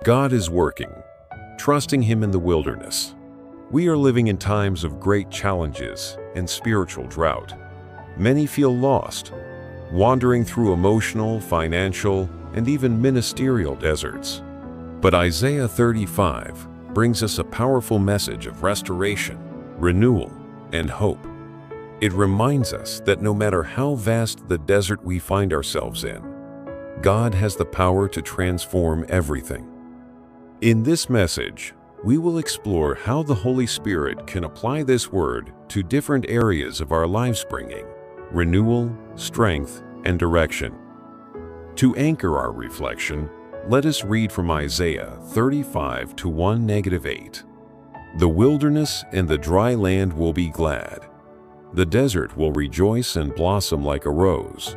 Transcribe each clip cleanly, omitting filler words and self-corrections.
God is working, trusting Him in the wilderness. We are living in times of great challenges and spiritual drought. Many feel lost, wandering through emotional, financial, and even ministerial deserts. But Isaiah 35 brings us a powerful message of restoration, renewal, and hope. It reminds us that no matter how vast the desert we find ourselves in, God has the power to transform everything. In this message, we will explore how the Holy Spirit can apply this word to different areas of our lives, bringing renewal, strength, and direction. To anchor our reflection, let us read from Isaiah 35 to 1-8. The wilderness and the dry land will be glad. The desert will rejoice and blossom like a rose.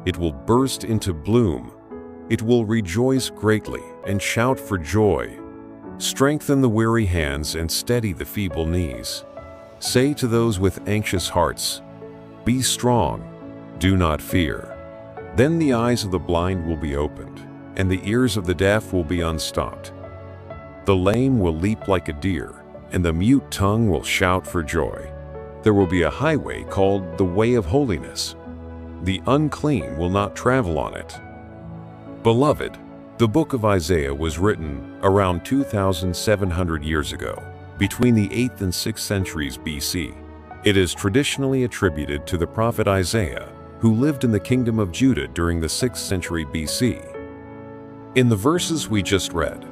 It will burst into bloom. It will rejoice greatly and shout for joy. Strengthen the weary hands and steady the feeble knees. Say to those with anxious hearts, "Be strong, do not fear." Then the eyes of the blind will be opened, and the ears of the deaf will be unstopped. The lame will leap like a deer, and the mute tongue will shout for joy. There will be a highway called the Way of Holiness. The unclean will not travel on it. Beloved, the book of Isaiah was written around 2,700 years ago, between the 8th and 6th centuries BC. It is traditionally attributed to the prophet Isaiah, who lived in the kingdom of Judah during the 6th century BC. In the verses we just read,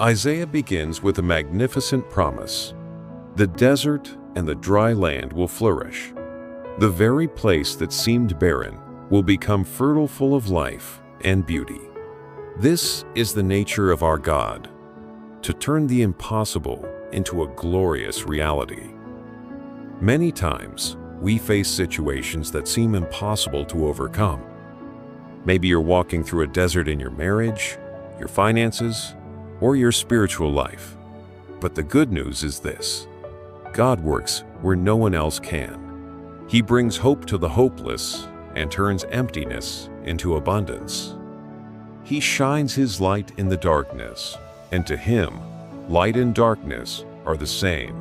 Isaiah begins with a magnificent promise. The desert and the dry land will flourish. The very place that seemed barren will become fertile, full of life and beauty. This is the nature of our God, to turn the impossible into a glorious reality. Many times, we face situations that seem impossible to overcome. Maybe you're walking through a desert in your marriage, your finances, or your spiritual life. But the good news is this: God works where no one else can. He brings hope to the hopeless and turns emptiness into abundance. He shines His light in the darkness, and to Him, light and darkness are the same.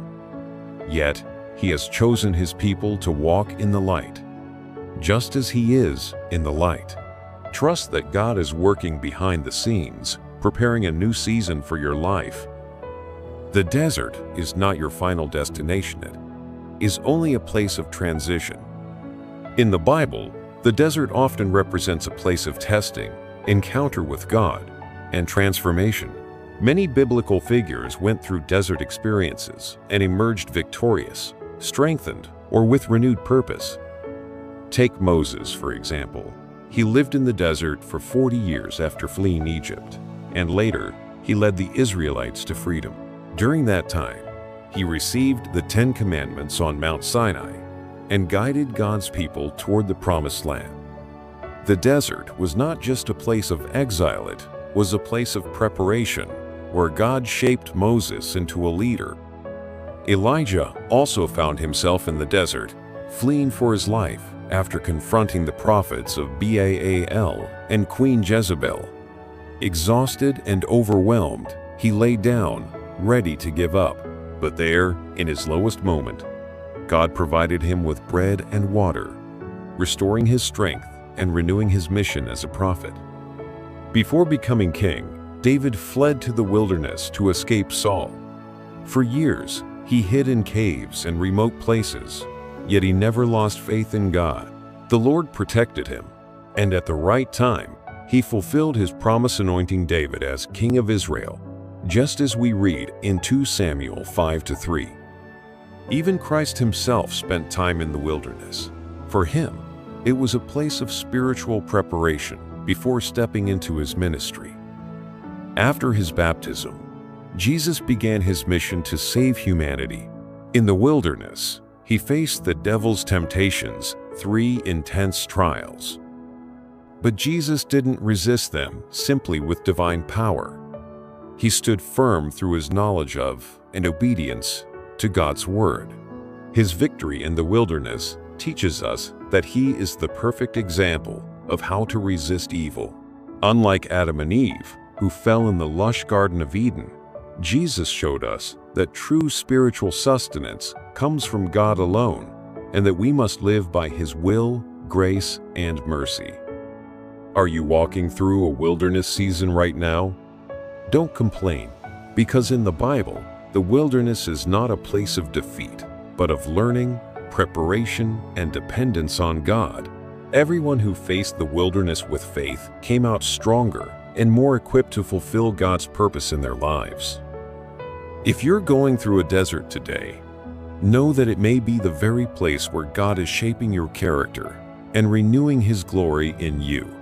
Yet, He has chosen His people to walk in the light, just as He is in the light. Trust that God is working behind the scenes, preparing a new season for your life. The desert is not your final destination. It is only a place of transition. In the Bible, the desert often represents a place of testing, encounter with God, and transformation. Many biblical figures went through desert experiences and emerged victorious, strengthened, or with renewed purpose. Take Moses, for example. He lived in the desert for 40 years after fleeing Egypt, and later, he led the Israelites to freedom. During that time, he received the 10 Commandments on Mount Sinai and guided God's people toward the Promised Land. The desert was not just a place of exile, it was a place of preparation, where God shaped Moses into a leader. Elijah also found himself in the desert, fleeing for his life after confronting the prophets of Baal and Queen Jezebel. Exhausted and overwhelmed, he lay down, ready to give up. But there, in his lowest moment, God provided him with bread and water, restoring his strength and renewing his mission as a prophet. Before becoming king, David fled to the wilderness to escape Saul. For years, he hid in caves and remote places, yet he never lost faith in God. The Lord protected him, and at the right time, He fulfilled His promise, anointing David as king of Israel, just as we read in 2 Samuel 5-3. Even Christ Himself spent time in the wilderness. For Him, it was a place of spiritual preparation before stepping into His ministry. After His baptism, Jesus began His mission to save humanity. In the wilderness, He faced the devil's temptations, 3 intense trials. But Jesus didn't resist them simply with divine power. He stood firm through His knowledge of and obedience to God's Word. His victory in the wilderness teaches us that He is the perfect example of how to resist evil. Unlike Adam and Eve, who fell in the lush Garden of Eden, Jesus showed us that true spiritual sustenance comes from God alone, and that we must live by His will, grace, and mercy. Are you walking through a wilderness season right now? Don't complain, because in the Bible, the wilderness is not a place of defeat, but of learning, preparation, and dependence on God. Everyone who faced the wilderness with faith came out stronger and more equipped to fulfill God's purpose in their lives. If you're going through a desert today, know that it may be the very place where God is shaping your character and renewing His glory in you.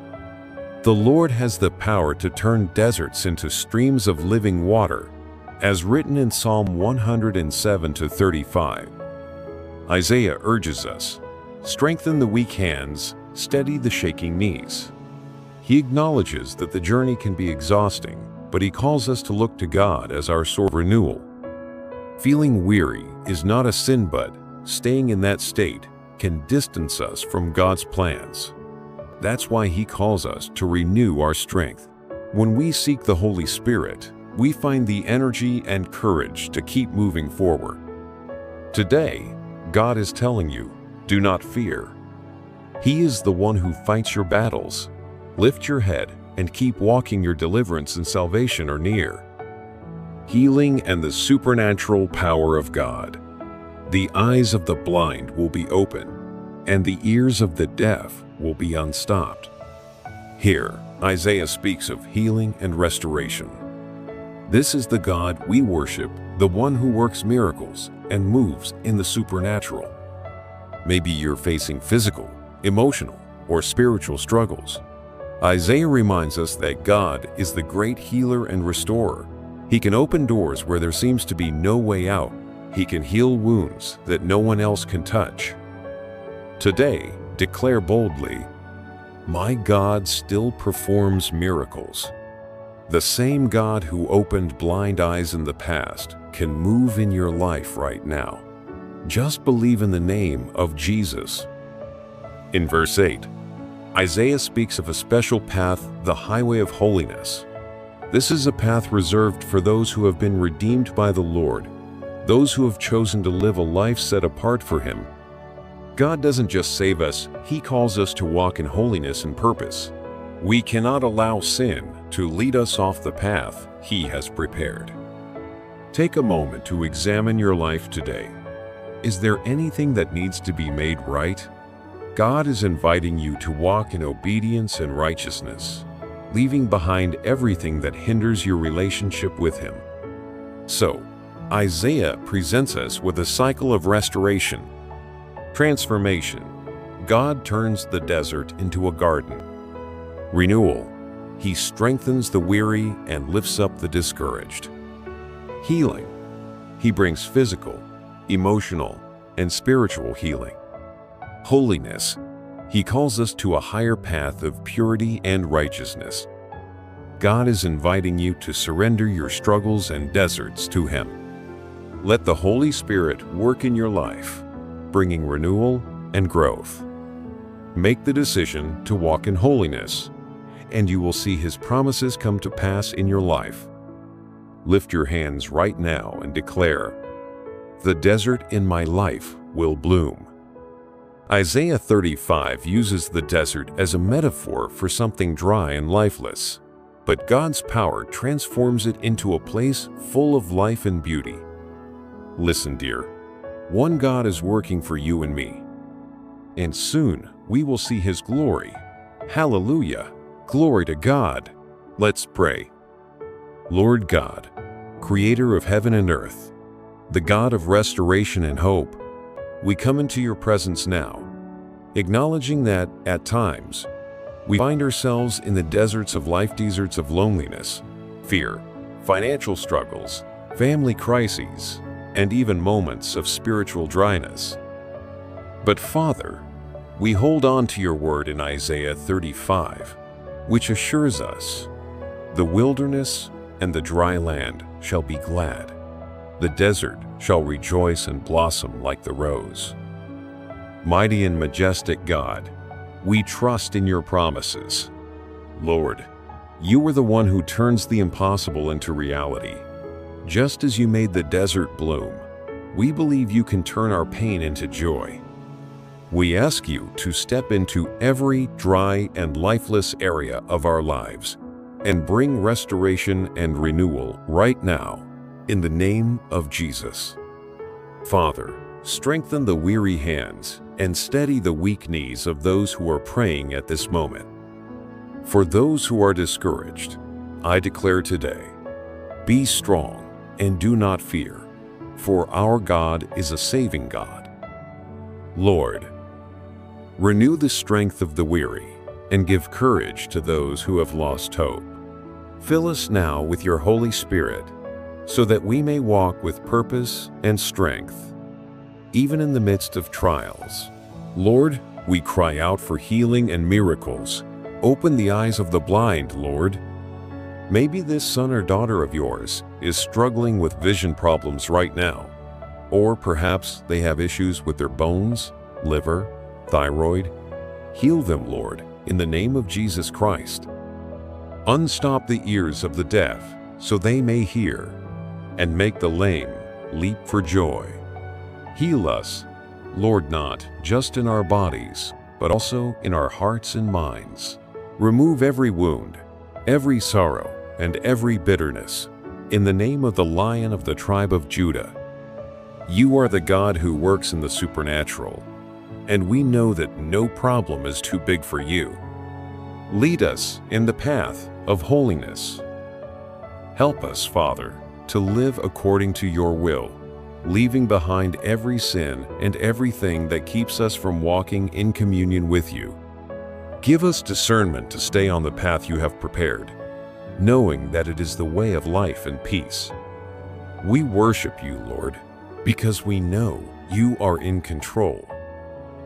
The Lord has the power to turn deserts into streams of living water, as written in Psalm 107-35. Isaiah urges us, strengthen the weak hands, steady the shaking knees. He acknowledges that the journey can be exhausting, but he calls us to look to God as our source of renewal. Feeling weary is not a sin, but staying in that state can distance us from God's plans. That's why He calls us to renew our strength. When we seek the Holy Spirit, we find the energy and courage to keep moving forward. Today, God is telling you, do not fear. He is the one who fights your battles. Lift your head and keep walking. Your deliverance and salvation are near. Healing and the supernatural power of God. The eyes of the blind will be open, and the ears of the deaf will be unstopped. Here, Isaiah speaks of healing and restoration. This is the God we worship, the one who works miracles and moves in the supernatural. Maybe you're facing physical, emotional, or spiritual struggles. Isaiah reminds us that God is the great healer and restorer. He can open doors where there seems to be no way out. He can heal wounds that no one else can touch. Today, declare boldly, my God still performs miracles. The same God who opened blind eyes in the past can move in your life right now. Just believe in the name of Jesus. In verse 8, Isaiah speaks of a special path, the highway of holiness. This is a path reserved for those who have been redeemed by the Lord, those who have chosen to live a life set apart for Him. God doesn't just save us, He calls us to walk in holiness and purpose. We cannot allow sin to lead us off the path He has prepared. Take a moment to examine your life today. Is there anything that needs to be made right? God is inviting you to walk in obedience and righteousness, leaving behind everything that hinders your relationship with Him. So, Isaiah presents us with a cycle of restoration. Transformation. God turns the desert into a garden. Renewal. He strengthens the weary and lifts up the discouraged. Healing. He brings physical, emotional, and spiritual healing. Holiness. He calls us to a higher path of purity and righteousness. God is inviting you to surrender your struggles and deserts to Him. Let the Holy Spirit work in your life, bringing renewal and growth. Make the decision to walk in holiness, and you will see His promises come to pass in your life. Lift your hands right now and declare, the desert in my life will bloom. Isaiah 35 uses the desert as a metaphor for something dry and lifeless, but God's power transforms it into a place full of life and beauty. Listen, dear, one God is working for you and me, and soon we will see His glory. Hallelujah! Glory to God! Let's pray. Lord God, Creator of heaven and earth, the God of restoration and hope, we come into your presence now, acknowledging that, at times, we find ourselves in the deserts of life, deserts of loneliness, fear, financial struggles, family crises, and even moments of spiritual dryness. But Father, we hold on to your word in Isaiah 35, which assures us, the wilderness and the dry land shall be glad. The desert shall rejoice and blossom like the rose. Mighty and majestic God, we trust in your promises. Lord, You are the one who turns the impossible into reality. Just as you made the desert bloom, we believe you can turn our pain into joy. We ask you to step into every dry and lifeless area of our lives and bring restoration and renewal right now, in the name of Jesus. Father, strengthen the weary hands and steady the weak knees of those who are praying at this moment. For those who are discouraged, I declare today, be strong and do not fear, for our God is a saving God. Lord, renew the strength of the weary and give courage to those who have lost hope. Fill us now with your Holy Spirit, so that we may walk with purpose and strength, even in the midst of trials. Lord, we cry out for healing and miracles. Open the eyes of the blind, Lord. Maybe this son or daughter of yours is struggling with vision problems right now, or perhaps they have issues with their bones, liver, thyroid. Heal them, Lord, in the name of Jesus Christ. Unstop the ears of the deaf so they may hear, and make the lame leap for joy. Heal us, Lord, not just in our bodies, but also in our hearts and minds. Remove every wound, every sorrow, and every bitterness, in the name of the Lion of the tribe of Judah. You are the God who works in the supernatural, and we know that no problem is too big for you. Lead us in the path of holiness. Help us, Father, to live according to your will, leaving behind every sin and everything that keeps us from walking in communion with you. Give us discernment to stay on the path you have prepared, knowing that it is the way of life and peace. We worship you, Lord, because we know you are in control.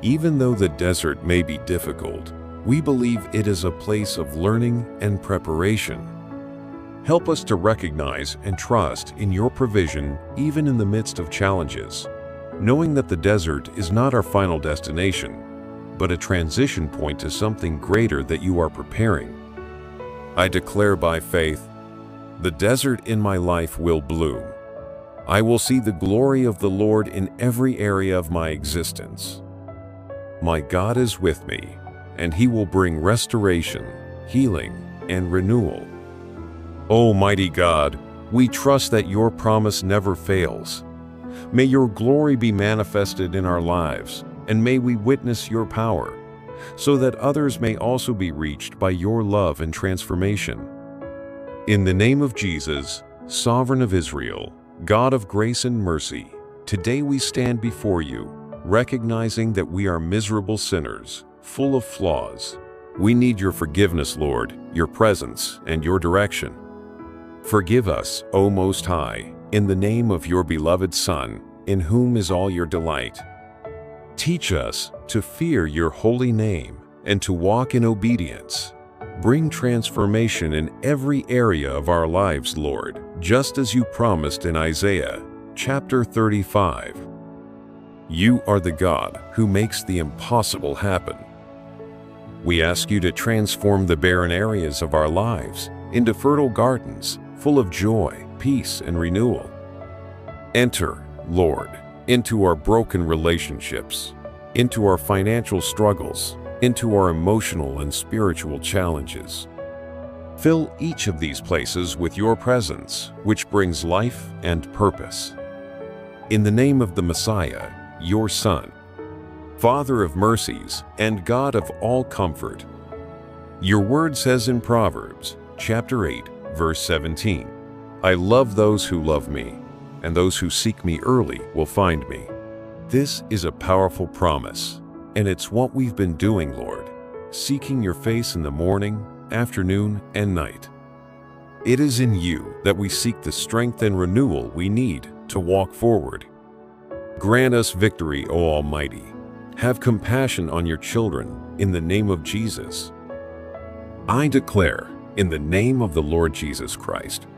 Even though the desert may be difficult, we believe it is a place of learning and preparation. Help us to recognize and trust in your provision even in the midst of challenges, knowing that the desert is not our final destination, but a transition point to something greater that you are preparing. I declare by faith, the desert in my life will bloom. I will see the glory of the Lord in every area of my existence. My God is with me, and He will bring restoration, healing, and renewal. Almighty God, we trust that your promise never fails. May your glory be manifested in our lives, and may we witness your power, so that others may also be reached by your love and transformation. In the name of Jesus, Sovereign of Israel, God of grace and mercy, today we stand before you, recognizing that we are miserable sinners, full of flaws. We need your forgiveness, Lord, your presence, and your direction. Forgive us, O Most High, in the name of your beloved Son, in whom is all your delight. Teach us to fear your holy name and to walk in obedience. Bring transformation in every area of our lives, Lord, just as you promised in Isaiah, chapter 35. You are the God who makes the impossible happen. We ask you to transform the barren areas of our lives into fertile gardens full of joy, peace, and renewal. Enter, Lord, into our broken relationships, into our financial struggles, into our emotional and spiritual challenges. Fill each of these places with your presence, which brings life and purpose. In the name of the Messiah, your Son, Father of mercies and God of all comfort. Your word says in Proverbs, chapter 8, verse 17, I love those who love me, and those who seek me early will find me. This is a powerful promise, and it's what we've been doing, Lord, seeking your face in the morning, afternoon, and night. It is in you that we seek the strength and renewal we need to walk forward. Grant us victory, O Almighty. Have compassion on your children in the name of Jesus. I declare, in the name of the Lord Jesus Christ,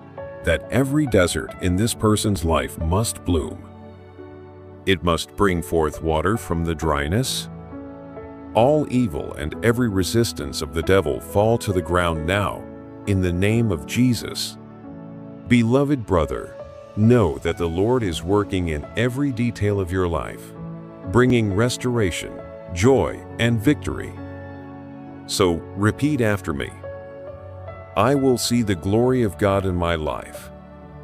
that every desert in this person's life must bloom. It must bring forth water from the dryness. All evil and every resistance of the devil fall to the ground now, in the name of Jesus. Beloved brother, know that the Lord is working in every detail of your life, bringing restoration, joy, and victory. So, repeat after me. I will see the glory of God in my life.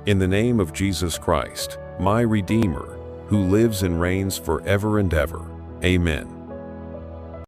In the name of Jesus Christ, my Redeemer, who lives and reigns forever and ever. Amen.